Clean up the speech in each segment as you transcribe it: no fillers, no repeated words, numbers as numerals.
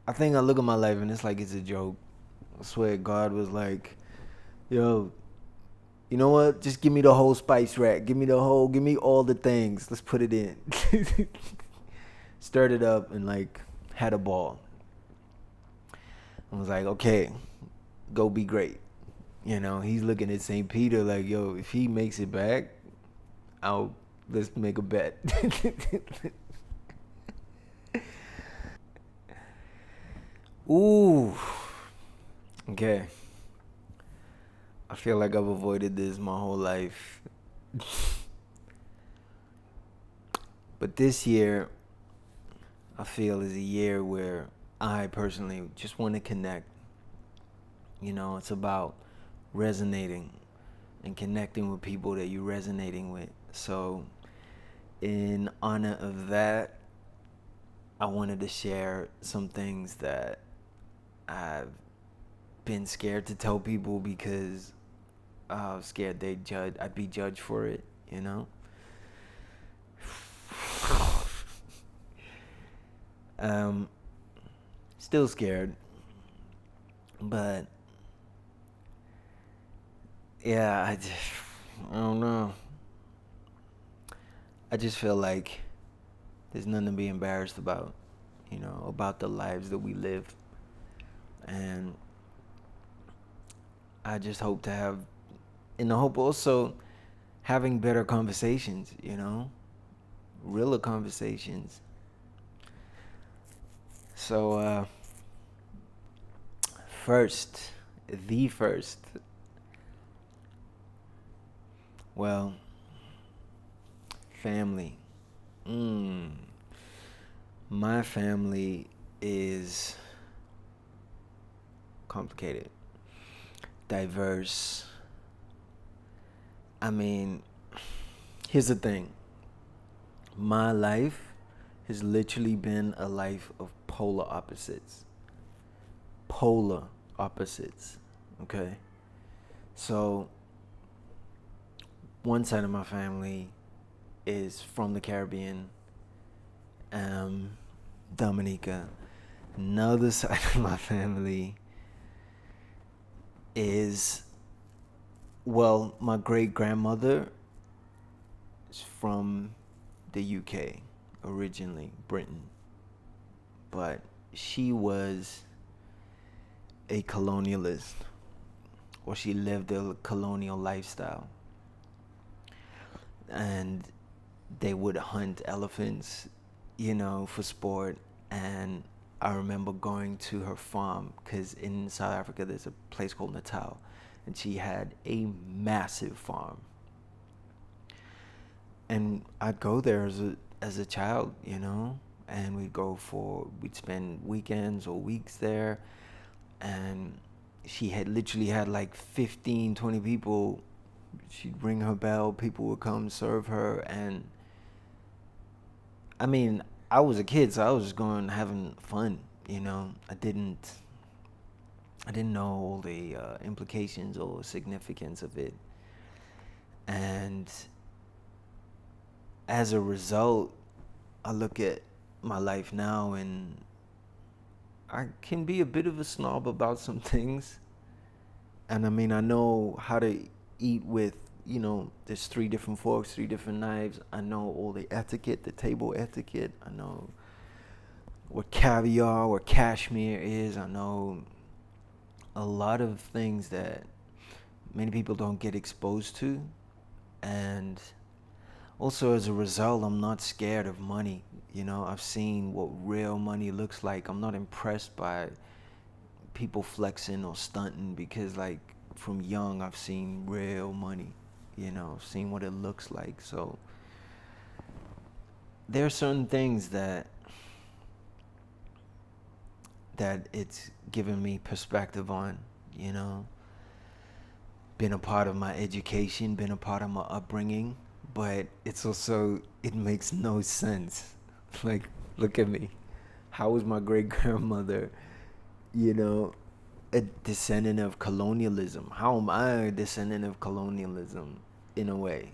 I think I look at my life and it's like it's a joke. I swear God was like, yo, you know what? Just give me the whole spice rack. Give me all the things. Let's put it in. Stirred it up and like had a ball. I was like, okay, go be great. He's looking at St. Peter like, yo, if he makes it back, I'll let's make a bet. Ooh. Okay. I feel like I've avoided this my whole life. But this year, I feel is a year where I personally just want to connect. It's about resonating and connecting with people that you're resonating with. So, in honor of that, I wanted to share some things that I've been scared to tell people because I was scared I'd be judged for it. Um, Still scared, but yeah, I don't know. I just feel like there's nothing to be embarrassed about the lives that we live. And I just hope to have, in the hope also having better conversations, realer conversations. So, first, the first, well, family. Mm. My family is complicated, diverse. I mean, here's the thing. My life has literally been a life of polar opposites. Polar opposites. Okay? So, one side of my family is from the Caribbean, Dominica. Another side of my family is, well, my great grandmother is from the UK originally, Britain, but she was a colonialist, or she lived a colonial lifestyle, and they would hunt elephants, for sport. And I remember going to her farm because in South Africa there's a place called Natal, and she had a massive farm. And I'd go there as a child, and we'd spend weekends or weeks there, and she had literally had like 15, 20 people. She'd ring her bell, people would come serve her, and I mean, I was a kid, so I was just going having fun. I didn't know all the implications or significance of it, and as a result, I look at my life now and I can be a bit of a snob about some things. And I mean, I know how to eat with, there's 3 different forks, 3 different knives. I know all the etiquette, the table etiquette. I know what caviar or cashmere is. I know a lot of things that many people don't get exposed to. And also, as a result, I'm not scared of money. I've seen what real money looks like. I'm not impressed by people flexing or stunting because, like, from young, I've seen real money. I've seen what it looks like. So there are certain things that it's given me perspective on. You know, been a part of my education, been a part of my upbringing, but it makes no sense. Like, look at me. How was my great grandmother, you know, a descendant of colonialism? How am I a descendant of colonialism in a way?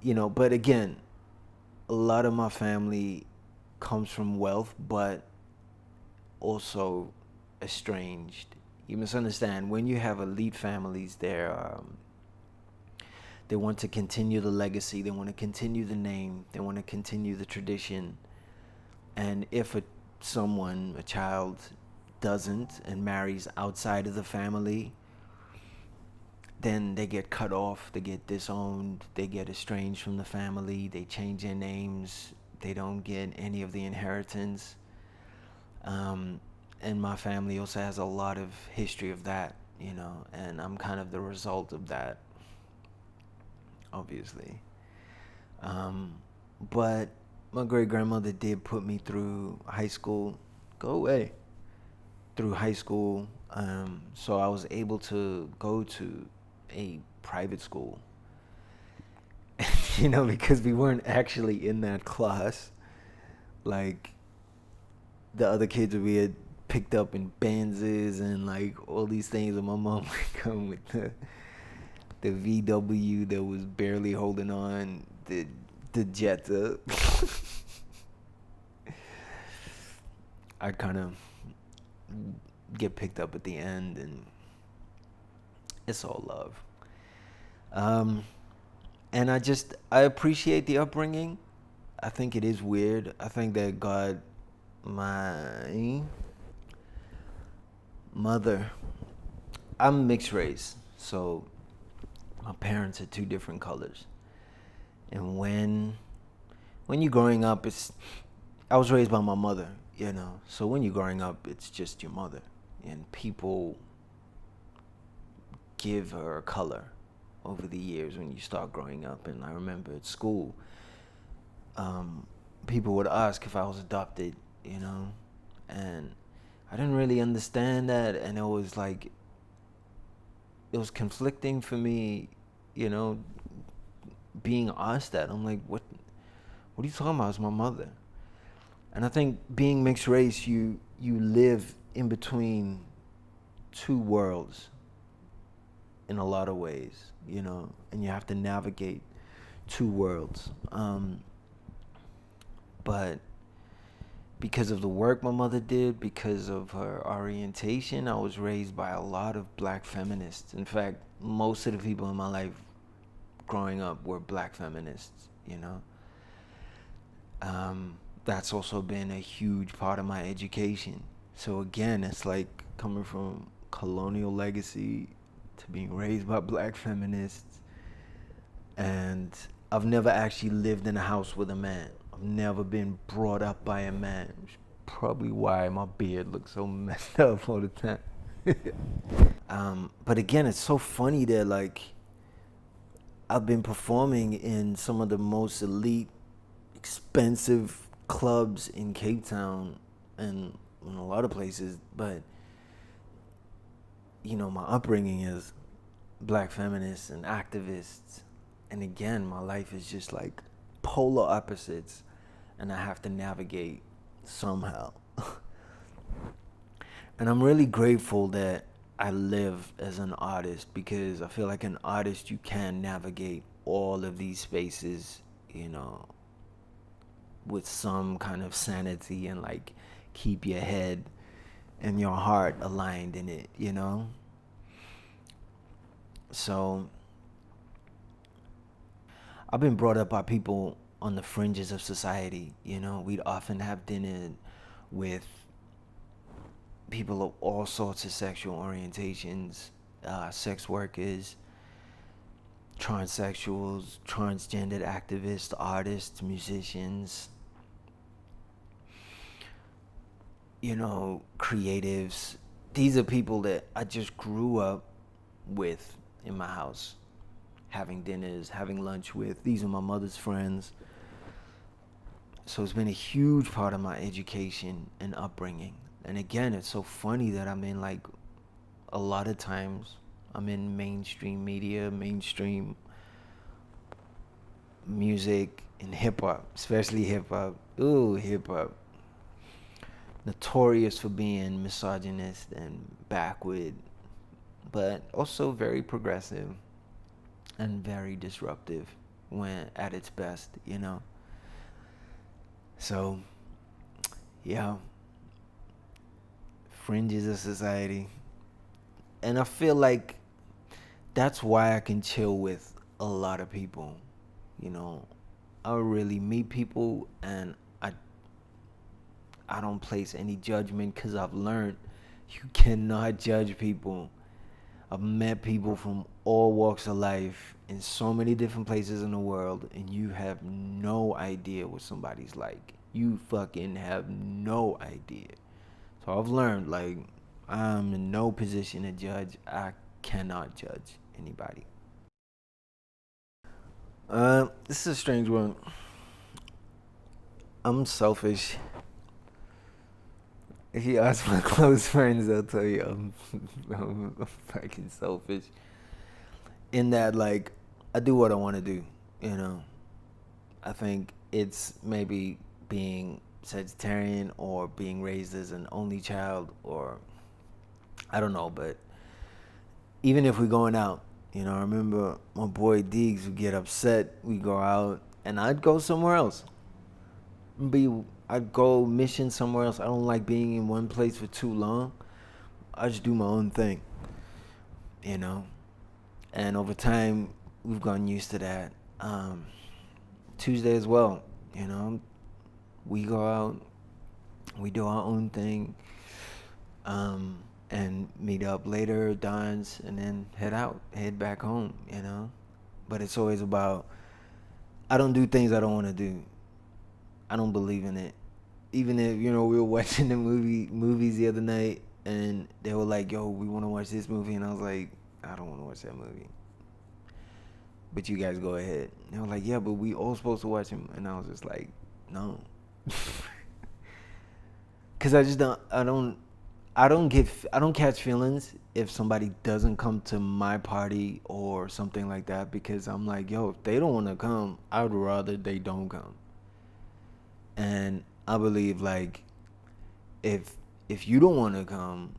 But again, a lot of my family comes from wealth, but also estranged. You must understand, when you have elite families, they want to continue the legacy, they want to continue the name, they want to continue the tradition. And if a child, doesn't and marries outside of the family, then they get cut off, they get disowned, they get estranged from the family, they change their names, they don't get any of the inheritance. And my family also has a lot of history of that, and I'm kind of the result of that, obviously. But my great grandmother did put me through high school. Go away. Through high school, so I was able to go to a private school, because we weren't actually in that class like the other kids we had picked up in Benzes and like all these things, and my mom would come with the VW that was barely holding on, the Jetta. I kind of get picked up at the end, and it's all love. And I appreciate the upbringing. I think it is weird. I think that God, my mother, I'm mixed race, so my parents are two different colors. And when you're growing up, I was raised by my mother, so when you're growing up, it's just your mother, and people give her a color over the years when you start growing up. And I remember at school, people would ask if I was adopted, and I didn't really understand that, and it was conflicting for me, being asked that. I'm like, what are you talking about? It's my mother. And I think being mixed race, you live in between two worlds in a lot of ways, and you have to navigate two worlds. But because of the work my mother did, because of her orientation, I was raised by a lot of black feminists. In fact, most of the people in my life growing up were black feminists, That's also been a huge part of my education. So again, it's like coming from colonial legacy to being raised by black feminists. And I've never actually lived in a house with a man. I've never been brought up by a man, which is probably why my beard looks so messed up all the time. But again, it's so funny that I've been performing in some of the most elite, expensive clubs in Cape Town and in a lot of places, but my upbringing is black feminists and activists, and again, my life is just like polar opposites, and I have to navigate somehow. And I'm really grateful that I live as an artist, because I feel like an artist, you can navigate all of these spaces, with some kind of sanity, and keep your head and your heart aligned in it, So I've been brought up by people on the fringes of society, We'd often have dinner with people of all sorts of sexual orientations, sex workers, transsexuals, transgendered activists, artists, musicians, creatives. These are people that I just grew up with in my house, having dinners, having lunch with. These are my mother's friends. So it's been a huge part of my education and upbringing. And again, it's so funny that I'm in a lot of times I'm in mainstream media, mainstream music, and hip hop, especially hip hop. Ooh, hip hop. Notorious for being misogynist and backward, but also very progressive and very disruptive when at its best, So, yeah. fringes of society. And I feel like that's why I can chill with a lot of people. You know, I really meet people and I I don't place any judgment because I've learned you cannot judge people. I've met people from all walks of life in so many different places in the world, and you have no idea what somebody's like. You fucking have no idea. So I've learned, like, I'm in no position to judge. I cannot judge anybody. This is a strange one. I'm selfish. If you ask my close friends, they'll tell you I'm fucking selfish. In that, like, I do what I want to do, you know. I think it's maybe being Sagittarian or being raised as an only child, or I don't know, but even if we're going out, you know, I remember my boy Deegs would get upset. We go out, and I'd go somewhere else. I'd go mission somewhere else. I don't like being in one place for too long. I just do my own thing, you know. And over time, we've gotten used to that. Tuesday as well, you know. We go out, we do our own thing, and meet up later, dance, and then head back home, you know. But it's always about, I don't do things I don't want to do. I don't believe in it. Even if, you know, we were watching the movies the other night, and they were like, yo, we want to watch this movie, and I was like, I don't want to watch that movie. But you guys go ahead. And they were like, yeah, but we all supposed to watch him. And I was just like, no. Cause I don't catch feelings if somebody doesn't come to my party or something like that, because I'm like, yo, if they don't want to come, I would rather they don't come. And I believe, like, if you don't want to come,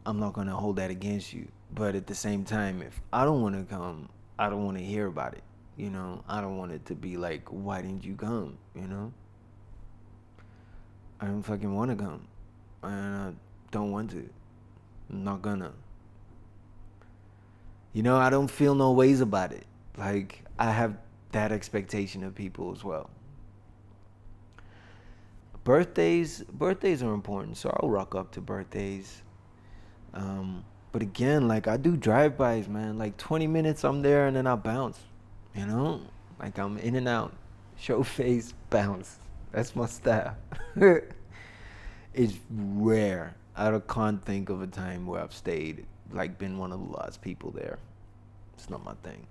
I'm not gonna hold that against you. But at the same time, if I don't want to come, I don't want to hear about it. You know, I don't want it to be like, why didn't you come? You know, I don't fucking want to come, and I don't want to. I'm not gonna. You know, I don't feel no ways about it. Like, I have that expectation of people as well. Birthdays are important, so I'll rock up to birthdays. But again, like, I do drive-bys, man. Like, 20 minutes I'm there and then I bounce. You know, like, I'm in and out, show face, bounce. That's my style. It's rare. Can't think of a time where I've stayed, like, been one of the last people there. It's not my thing.